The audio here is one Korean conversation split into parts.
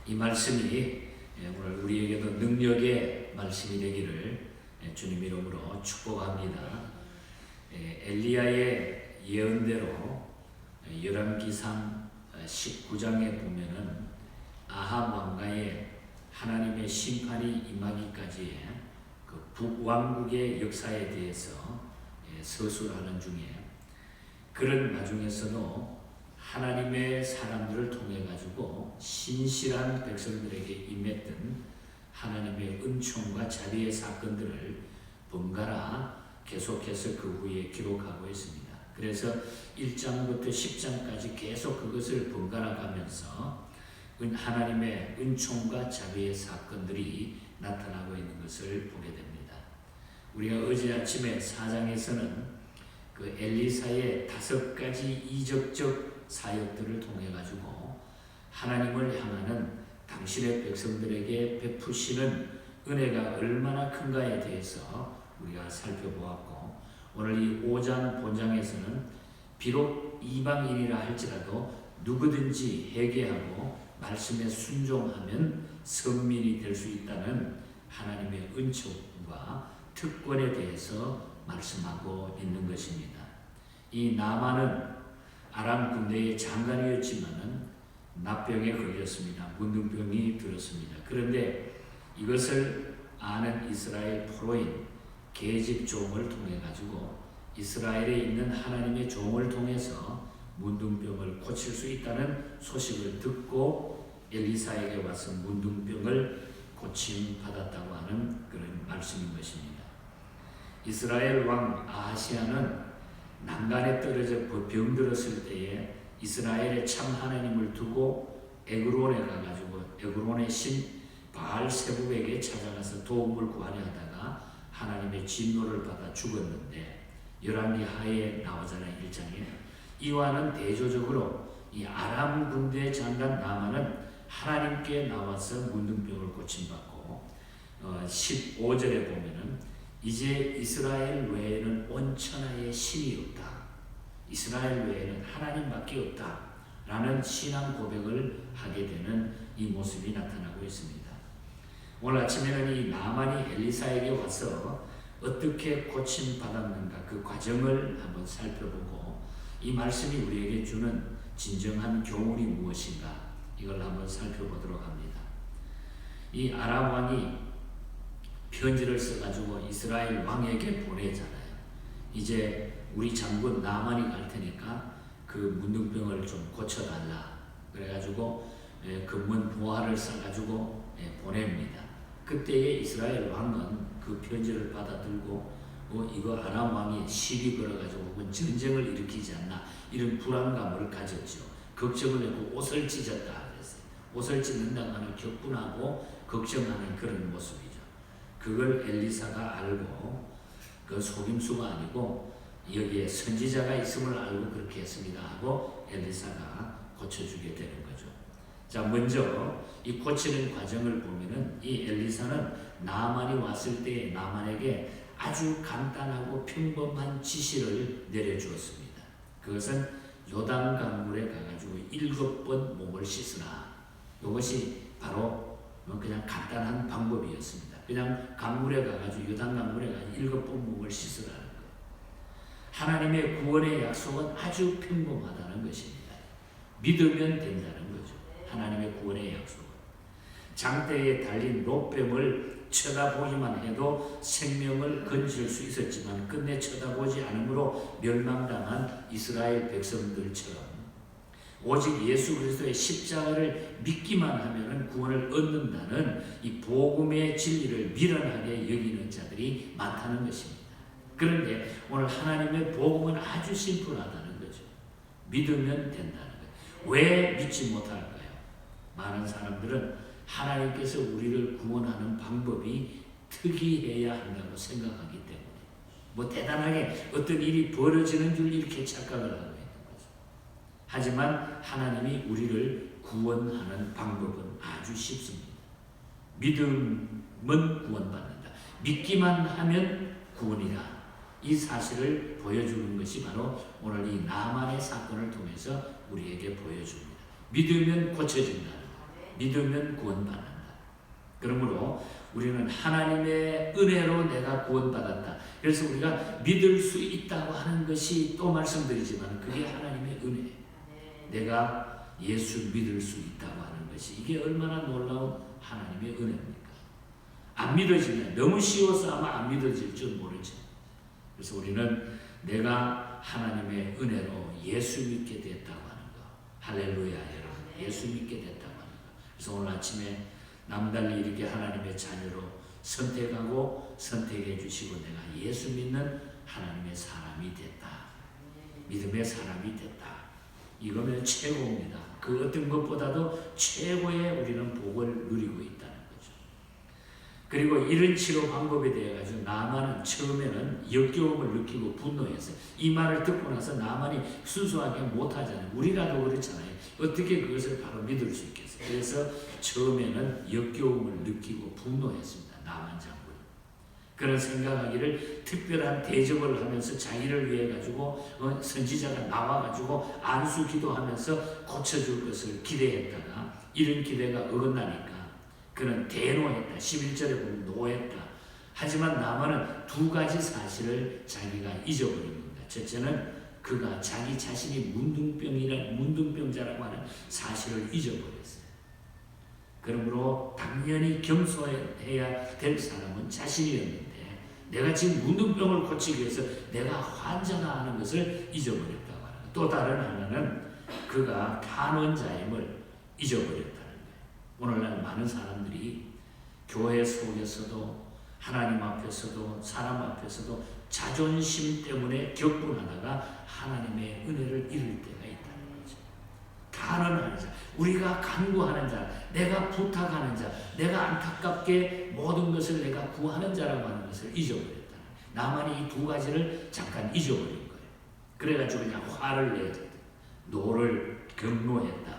이 말씀이 오늘 우리에게도 능력의 말씀이 되기를 주님 이름으로 축복합니다. 엘리야의 예언대로 열왕기상 19장에 보면은 아합 왕가의 하나님의 심판이 임하기까지의 그 북왕국의 역사에 대해서 서술하는 중에 그런 와중에서도 하나님의 사람들을 통해 가지고 신실한 백성들에게 임했던 하나님의 은총과 자비의 사건들을 번갈아 계속해서 그 후에 기록하고 있습니다. 그래서 1장부터 10장까지 계속 그것을 번갈아 가면서 하나님의 은총과 자비의 사건들이 나타나고 있는 것을 보게 됩니다. 우리가 어제 아침에 4장에서는 그 엘리사의 5가지 이적적 사역들을 통해 가지고 하나님을 향하는 당신의 백성들에게 베푸시는 은혜가 얼마나 큰가에 대해서 우리가 살펴보았고, 오늘 이 5장 본장에서는 비록 이방인이라 할지라도 누구든지 회개하고 말씀에 순종하면 선민이 될 수 있다는 하나님의 은총과 특권에 대해서 말씀하고 있는 것입니다. 이 나만은 아람 군대의 장관이었지만은 납병에 걸렸습니다. 문둥병이 들었습니다. 그런데 이것을 아는 이스라엘 포로인 계집 종을 통해 가지고 이스라엘에 있는 하나님의 종을 통해서 문둥병을 고칠 수 있다는 소식을 듣고 엘리사에게 와서 문둥병을 고침 받았다고 하는 그런 말씀인 것입니다. 이스라엘 왕 아하시아는 난간에 떨어져 병들었을 때에 이스라엘의 참 하나님을 두고 에그론에 가가지고 에그론의 신 바알세불에게 찾아가서 도움을 구하려 하다가 하나님의 진노를 받아 죽었는데, 열왕기하에 나오잖아요. 1장에 이와는 대조적으로 이 아람 군대 장관 나만은 하나님께 나와서 문둥병을 고침받고 15절에 보면은 이제 이스라엘 외에는 온 천하에 신이 없다. 이스라엘 외에는 하나님밖에 없다. 라는 신앙 고백을 하게 되는 이 모습이 나타나고 있습니다. 오늘 아침에는 이 나만이 엘리사에게 와서 어떻게 고침받았는가 그 과정을 한번 살펴보고 이 말씀이 우리에게 주는 진정한 교훈이 무엇인가 이걸 한번 살펴보도록 합니다. 이 아람 왕이 편지를 써가지고 이스라엘 왕에게 보내잖아요. 이제 우리 장군 나만이 갈 테니까 그 문둥병을 좀 고쳐달라. 그래가지고 금문 보화를 싸가지고 보냅니다. 그때에 이스라엘 왕은 그 편지를 받아들고 이거 아람 왕이 시비 걸어가지고 혹은 전쟁을 일으키지 않나 이런 불안감을 가졌죠. 걱정을 했고 옷을 찢었다 그랬어요. 옷을 찢는다고 하는 격분하고 걱정하는 그런 모습이죠. 그걸 엘리사가 알고 그 속임수가 아니고 여기에 선지자가 있음을 알고 그렇게 했습니다 하고 엘리사가 고쳐주게 되는 거죠. 자, 먼저 이 고치는 과정을 보면은 이 엘리사는 나만이 왔을 때 나만에게 아주 간단하고 평범한 지시를 내려주었습니다. 그것은 요단강물에 가가지고 7번 몸을 씻으라. 이것이 바로 그냥 간단한 방법이었습니다. 그냥 강물에 가가지고 요단강물에 가서 7번 몸을 씻으라는 거예요. 하나님의 구원의 약속은 아주 평범하다는 것입니다. 믿으면 된다는 거죠. 하나님의 구원의 약속은. 장대에 달린 롯뱀을 쳐다보기만 해도 생명을 건질 수 있었지만 끝내 쳐다보지 않으므로 멸망당한 이스라엘 백성들처럼 오직 예수 그리스도의 십자가를 믿기만 하면 구원을 얻는다는 이 복음의 진리를 미련하게 여기는 자들이 많다는 것입니다. 그런데 오늘 하나님의 복음은 아주 심플하다는 거죠. 믿으면 된다는 거예요. 왜 믿지 못할까요? 많은 사람들은 하나님께서 우리를 구원하는 방법이 특이해야 한다고 생각하기 때문에 뭐 대단하게 어떤 일이 벌어지는 줄 이렇게 착각을 하고 있는 거죠. 하지만 하나님이 우리를 구원하는 방법은 아주 쉽습니다. 믿음은 구원받는다. 믿기만 하면 구원이다. 이 사실을 보여주는 것이 바로 오늘 이 나만의 사건을 통해서 우리에게 보여줍니다. 믿으면 고쳐진다. 믿으면 구원받는다. 그러므로 우리는 하나님의 은혜로 내가 구원받았다. 그래서 우리가 믿을 수 있다고 하는 것이 또 말씀드리지만 그게 하나님의 은혜. 내가 예수 믿을 수 있다고 하는 것이 이게 얼마나 놀라운 하나님의 은혜입니까? 안 믿어지면 너무 쉬워서 아마 안 믿어질 줄 모르죠. 그래서 우리는 내가 하나님의 은혜로 예수 믿게 됐다고 하는 거. 할렐루야 여러분. 예수 믿게 됐다고 하는 거. 그래서 오늘 아침에 남달리 이렇게 하나님의 자녀로 선택하고 선택해 주시고 내가 예수 믿는 하나님의 사람이 됐다. 믿음의 사람이 됐다. 이거면 최고입니다. 그 어떤 것보다도 최고의 우리는 복을 누리고 있다는 거죠. 그리고 이런 치료 방법에 대해 가지고 나만은 처음에는 역겨움을 느끼고 분노했어요. 이 말을 듣고 나서 나만이 순수하게 못하잖아요. 우리라도 그렇잖아요. 어떻게 그것을 바로 믿을 수 있겠어요. 그래서 처음에는 역겨움을 느끼고 분노했습니다. 나만 장군. 그런 생각하기를 특별한 대접을 하면서 자기를 위해 가지고 선지자가 나와가지고 안수 기도하면서 고쳐줄 것을 기대했다가 이런 기대가 어긋나니까 그는 대노했다. 11절에 보면 노했다. 하지만 나만은 두 가지 사실을 자기가 잊어버린 겁니다. 첫째는 그가 자기 자신이 문둥병자라고 하는 사실을 잊어버렸어요. 그러므로 당연히 겸손해야 될 사람은 자신이었는데 내가 지금 문둥병을 고치기 위해서 내가 환장하는 것을 잊어버렸다고 하는 거예요. 또 다른 하나는 그가 탄원자임을 잊어버렸다는 거예요. 오늘날 많은 사람들이 교회 속에서도 하나님 앞에서도 사람 앞에서도 자존심 때문에 격분하다가 하나님의 은혜를 잃을 때가 있다는 거죠. 탄원하는 자, 우리가 간구하는 자, 내가 부탁하는 자, 내가 안타깝게 모든 것을 내가 구하는 자라고 하는 것을 잊어버렸다. 나만이 이 두 가지를 잠깐 잊어버린 거예요. 그래가지고 그냥 화를 내었다. 노를 경노했다.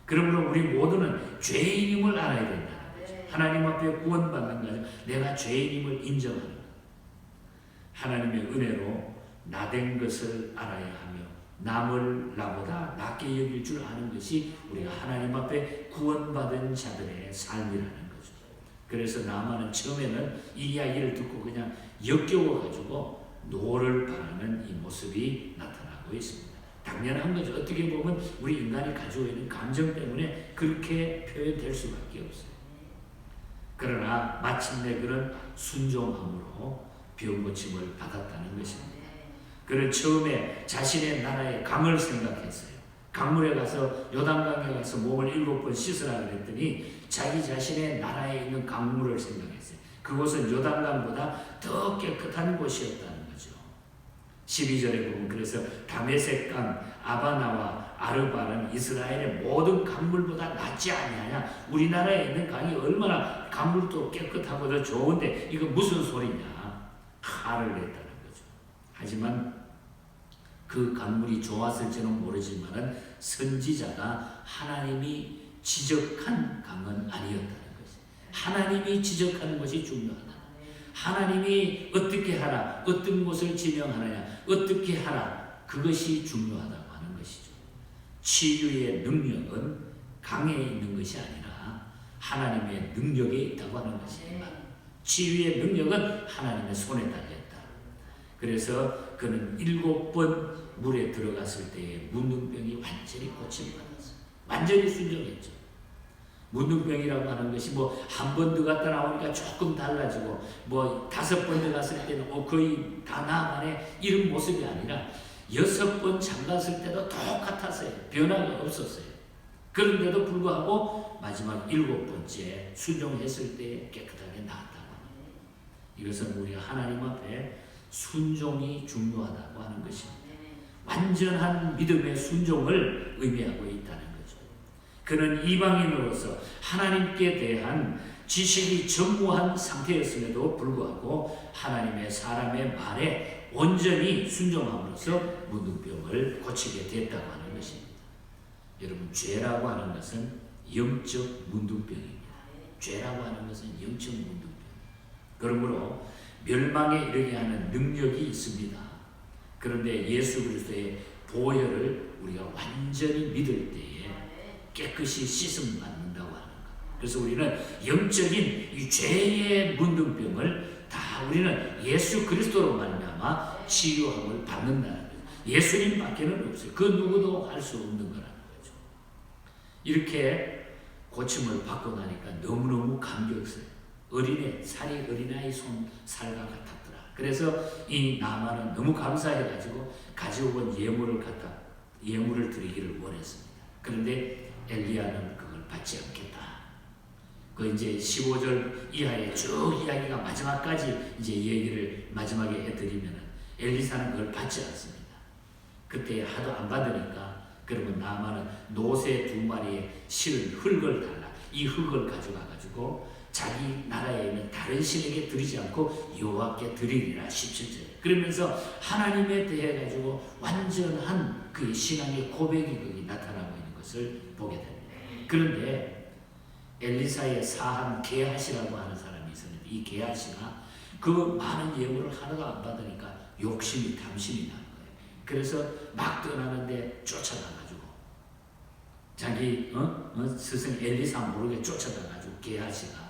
그러므로 우리 모두는 죄인임을 알아야 된다는 거죠. 하나님 앞에 구원받는 거죠. 내가 죄인임을 인정하는 거예요. 하나님의 은혜로 나된 것을 알아야 하며 남을 나보다 낮게 여길 줄 아는 것이 우리가 하나님 앞에 구원받은 자들의 삶이라는 거죠. 그래서 나만은 처음에는 이 이야기를 듣고 그냥 역겨워가지고 노를 바라는 이 모습이 나타나고 있습니다. 당연한 거죠. 어떻게 보면 우리 인간이 가지고 있는 감정 때문에 그렇게 표현될 수밖에 없어요. 그러나 마침내 그런 순종함으로 병고침을 받았다는 것입니다. 그는 처음에 자신의 나라의 강을 생각했어요. 강물에 가서 요단강에 가서 몸을 7번 씻으라 그랬더니 자기 자신의 나라에 있는 강물을 생각했어요. 그곳은 요단강보다 더 깨끗한 곳이었다는 거죠. 12절에 보면 그래서 다메섹강, 아바나와 아르바는 이스라엘의 모든 강물보다 낫지 아니하냐. 우리나라에 있는 강이 얼마나 강물도 깨끗하고 더 좋은데 이거 무슨 소리냐. 화를 냈다는 거죠. 하지만 그 강물이 좋았을지는 모르지만 선지자가 하나님이 지적한 강은 아니었다는 거죠. 하나님이 지적하는 것이 중요하다. 하나님이 어떻게 하라, 어떤 곳을 지명하느냐, 어떻게 하라, 그것이 중요하다고 하는 것이죠. 치유의 능력은 강에 있는 것이 아니라 하나님의 능력에 있다고 하는 것입니다. 치유의 능력은 하나님의 손에 달렸다. 그래서 그는 7번 물에 들어갔을 때에 문둥병이 완전히 고침받았어요. 완전히 순종했죠. 문둥병이라고 하는 것이 뭐 한 번 들어갔다 나오니까 조금 달라지고 뭐 5번 들어갔을 때는 거의 다 나아가네 이런 모습이 아니라 6번 잠갔을 때도 똑같았어요. 변화가 없었어요. 그런데도 불구하고 마지막 7번째 순종했을 때 깨끗하게 나았다고 합니다. 이것은 우리가 하나님 앞에 순종이 중요하다고 하는 것입니다. 완전한 믿음의 순종을 의미하고 있다는 거죠. 그는 이방인으로서 하나님께 대한 지식이 전무한 상태였음에도 불구하고 하나님의 사람의 말에 온전히 순종함으로써 문둥병을 고치게 됐다고 하는 것입니다. 여러분, 죄라고 하는 것은 영적 문둥병입니다. 죄라고 하는 것은 영적 문둥병. 그러므로 멸망에 이르게 하는 능력이 있습니다. 그런데 예수 그리스도의 보혈을 우리가 완전히 믿을 때에 깨끗이 씻음 받는다고 하는 것. 그래서 우리는 영적인 이 죄의 문둥병을 다 우리는 예수 그리스도로 말미암아 치유함을 받는다는 거죠. 예수님밖에는 없어요. 그 누구도 할 수 없는 거라는 거죠. 이렇게 고침을 받고 나니까 너무너무 감격스러워요. 살이 어린아이 손 살과 같았더라. 그래서 이 나만은 너무 감사해가지고 가지고 온 예물을 드리기를 원했습니다. 그런데 엘리야는 그걸 받지 않겠다. 그 이제 15절 이하의 쭉 이야기가 마지막까지 이제 얘기를 마지막에 해드리면은 엘리사는 그걸 받지 않습니다. 그때 하도 안 받으니까 그러면 나만은 노새 2마리에 실은 흙을 달라. 이 흙을 가져가가지고 자기 나라에 있는 다른 신에게 드리지 않고 여호와께 드리리라 17절. 그러면서 하나님에 대해 가지고 완전한 그 신앙의 고백이 거기 나타나고 있는 것을 보게 됩니다. 그런데 엘리사의 사한 게하시라고 하는 사람이 있었는데 이 게하시가 그 많은 예물을 하나도 안 받으니까 욕심이 탐심이 난 거예요. 그래서 막 떠나는데 쫓아가가지고 자기 스승 엘리사 모르게 쫓아가가지고 게하시가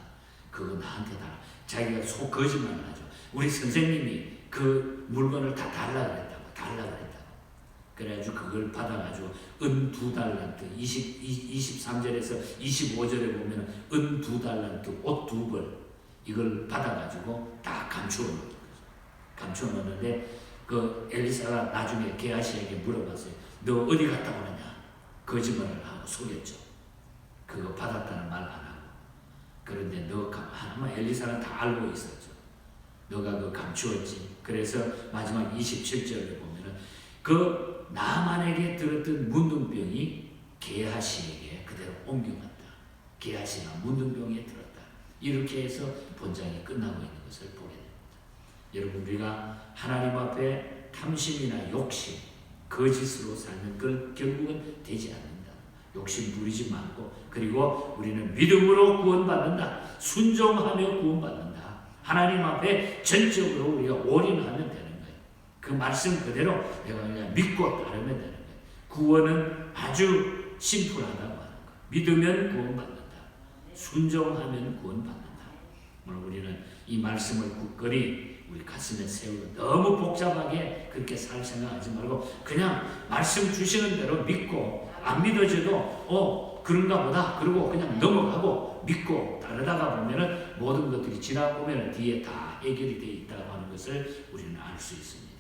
그거 나한테 달라. 자기가 거짓말을 하죠. 우리 선생님이 그 물건을 다 달라 그랬다고. 그래가지고 그걸 받아가지고 은 2달란트 23절에서 25절에 보면 은 2달란트 옷 2벌 이걸 받아가지고 다 감춰놓는데 그 엘리사가 나중에 게하시에게 물어봤어요. 너 어디 갔다 오느냐? 거짓말을 하고 속였죠. 그거 받았다는 말 안 하고. 그런데 아마 엘리사는 다 알고 있었죠. 너가 그거 감추었지. 그래서 마지막 27절에 보면은 그 나만에게 들었던 문둥병이 게하시에게 그대로 옮겨갔다. 게하시가 문둥병에 들었다. 이렇게 해서 본장이 끝나고 있는 것을 보게 됩니다. 여러분 우리가 하나님 앞에 탐심이나 욕심, 거짓으로 살면 그 결국은 되지 않는다. 욕심 부리지 말고 그리고 우리는 믿음으로 구원받는다. 순종하며 구원받는다. 하나님 앞에 전적으로 우리가 올인하면 되는 거예요. 그 말씀 그대로 내가 그냥 믿고 따르면 되는 거예요. 구원은 아주 심플하다고 하는 거예요. 믿으면 구원받는다. 순종하면 구원받는다. 오늘 우리는 이 말씀을 굳건히 우리 가슴에 세우고 너무 복잡하게 그렇게 살 생각하지 말고 그냥 말씀 주시는 대로 믿고 안 믿어져도 그런가 보다 그러고 그냥 넘어가고 믿고 따르다가 보면은 모든 것들이 지나보면 뒤에 다 해결이 되어 있다고 하는 것을 우리는 알 수 있습니다.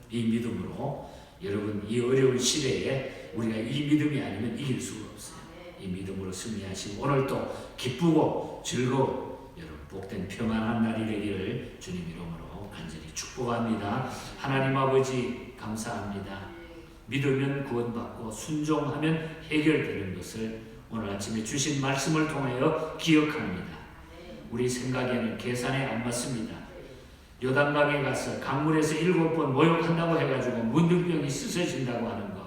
이 믿음으로 여러분 이 어려운 시대에 우리가 이 믿음이 아니면 이길 수가 없어요. 이 믿음으로 승리하시고 오늘도 기쁘고 즐거운 여러분 복된 평안한 날이 되기를 주님 이름으로 간절히 축복합니다. 하나님 아버지 감사합니다. 믿으면 구원받고 순종하면 해결되는 것을 오늘 아침에 주신 말씀을 통하여 기억합니다. 우리 생각에는 계산에 안 맞습니다. 요단강에 가서 강물에서 7번 모욕한다고 해가지고 문둥병이 씻어진다고 하는 것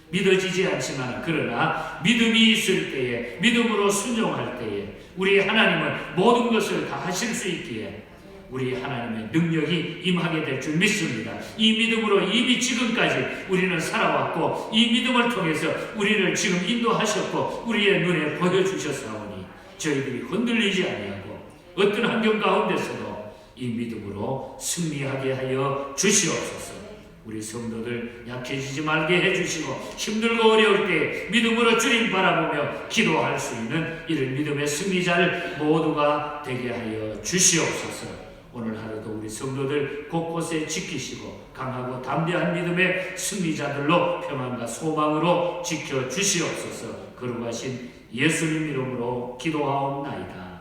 믿어지지 않지만 그러나 믿음이 있을 때에 믿음으로 순종할 때에 우리 하나님은 모든 것을 다 하실 수 있기에 우리 하나님의 능력이 임하게 될 줄 믿습니다. 이 믿음으로 이미 지금까지 우리는 살아왔고 이 믿음을 통해서 우리를 지금 인도하셨고 우리의 눈에 보여주셨사오니 저희들이 흔들리지 아니하고 어떤 환경 가운데서도 이 믿음으로 승리하게 하여 주시옵소서. 우리 성도들 약해지지 말게 해주시고 힘들고 어려울 때 믿음으로 주님 바라보며 기도할 수 있는 이런 믿음의 승리자를 모두가 되게 하여 주시옵소서. 오늘 하루도 우리 성도들 곳곳에 지키시고 강하고 담대한 믿음의 승리자들로 평안과 소망으로 지켜주시옵소서. 거룩하신 예수님 이름으로 기도하옵나이다.